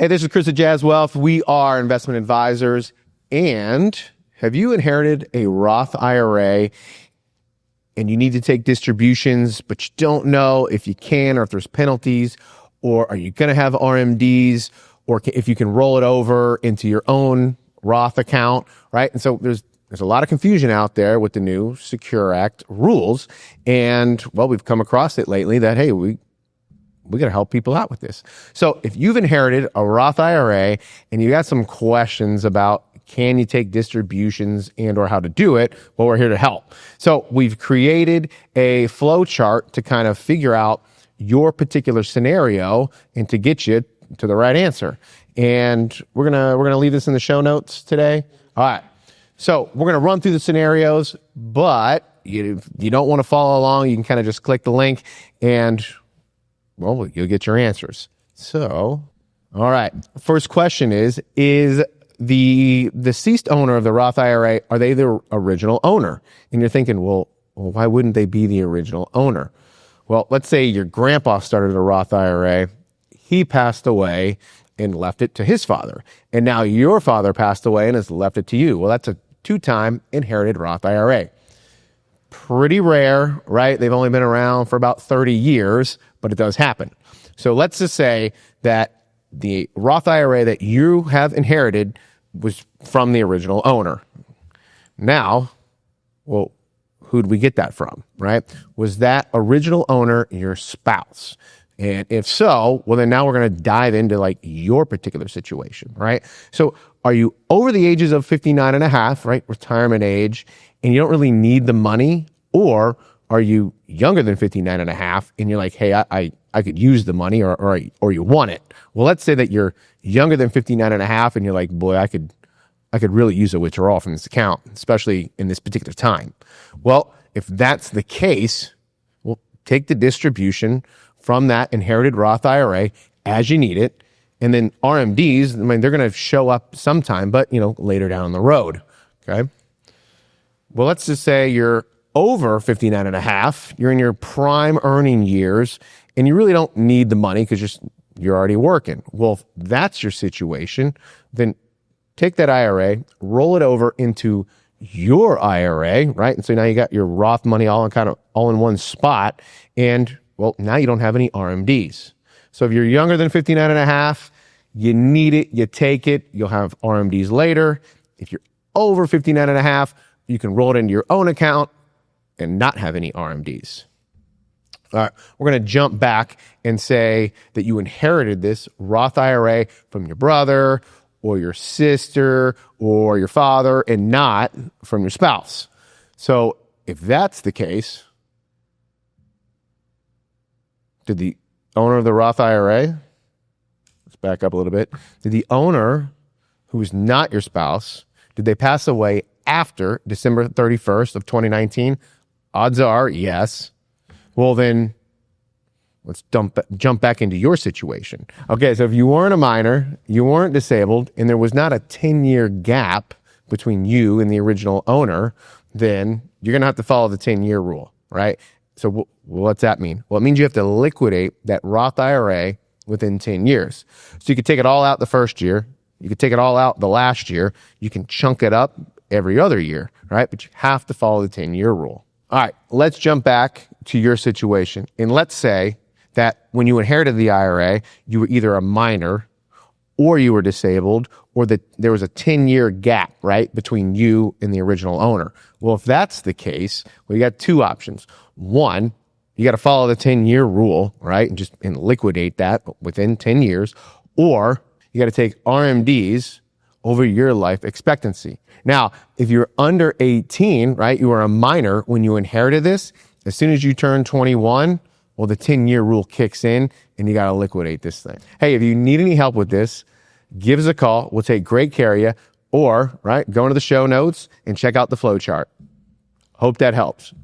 Hey, this is Chris at Jazz Wealth. We are investment advisors. And have you inherited a Roth IRA and you need to take distributions, but you don't know if you can or if there's penalties, or are you going to have RMDs, or if you can roll it over into your own Roth account, right? And so there's a lot of confusion out there with the new Secure Act rules. And, well, we've come across it lately that, hey, we got to help people out with this. So if you've inherited a Roth IRA and you got some questions about can you take distributions and or how to do it, well, we're here to help. So we've created a flow chart to kind of figure out your particular scenario and to get you to the right answer. And we're gonna leave this in the show notes today. All right. So we're gonna run through the scenarios, but you don't want to follow along. You can kind of just click the link and, well, you'll get your answers. So, all right. First question is the deceased owner of the Roth IRA, are they the original owner? And you're thinking, well, why wouldn't they be the original owner? Well, let's say your grandpa started a Roth IRA. He passed away and left it to his father. And now your father passed away and has left it to you. Well, that's a two-time inherited Roth IRA. Pretty rare, right? They've only been around for about 30 years, but it does happen. So let's just say that the Roth IRA that you have inherited was from the original owner. Now, well, who'd we get that from, right? Was that original owner your spouse? And if so, well, then now we're going to dive into like your particular situation, right? So are you over the ages of 59 and a half, right? Retirement age, and you don't really need the money? Or are you younger than 59 and a half and you're like, hey, I could use the money or you want it? Well, let's say that you're younger than 59 and a half and you're like, boy, I could really use a withdrawal from this account, especially in this particular time. Well, if that's the case, well, take the distribution from that inherited Roth IRA as you need it. And then RMDs, I mean, they're going to show up sometime, but, later down the road. Okay. Well, let's just say you're over 59 and a half, you're in your prime earning years, and you really don't need the money because you're already working. Well, if that's your situation, then take that IRA, roll it over into your IRA, right? And so now you got your Roth money all in one spot. And, well, now you don't have any RMDs. So if you're younger than 59 and a half, you need it, you take it, you'll have RMDs later. If you're over 59 and a half, you can roll it into your own account and not have any RMDs. All right, we're going to jump back and say that you inherited this Roth IRA from your brother or your sister or your father and not from your spouse. So if that's the case, did the owner of the Roth IRA, let's back up a little bit, did the owner who is not your spouse, did they pass away after December 31st of 2019? Odds are yes. Well, then let's jump back into your situation. Okay, so if you weren't a minor, you weren't disabled, and there was not a 10-year gap between you and the original owner, then you're going to have to follow the 10-year rule, right? So what's that mean? Well, it means you have to liquidate that Roth IRA within 10 years. So you could take it all out the first year. You could take it all out the last year. You can chunk it up every other year, right? But you have to follow the 10-year rule. All right, let's jump back to your situation. And let's say that when you inherited the IRA, you were either a minor or you were disabled or that there was a 10-year gap, right, between you and the original owner. Well, if that's the case, well, you got two options. One, you got to follow the 10-year rule, right, and liquidate that within 10 years. Or you got to take RMDs over your life expectancy. Now, if you're under 18, right, you were a minor when you inherited this, as soon as you turn 21, well, the 10-year rule kicks in and you got to liquidate this thing. Hey, if you need any help with this, give us a call. We'll take great care of you. Or, right, go into the show notes and check out the flow chart. Hope that helps.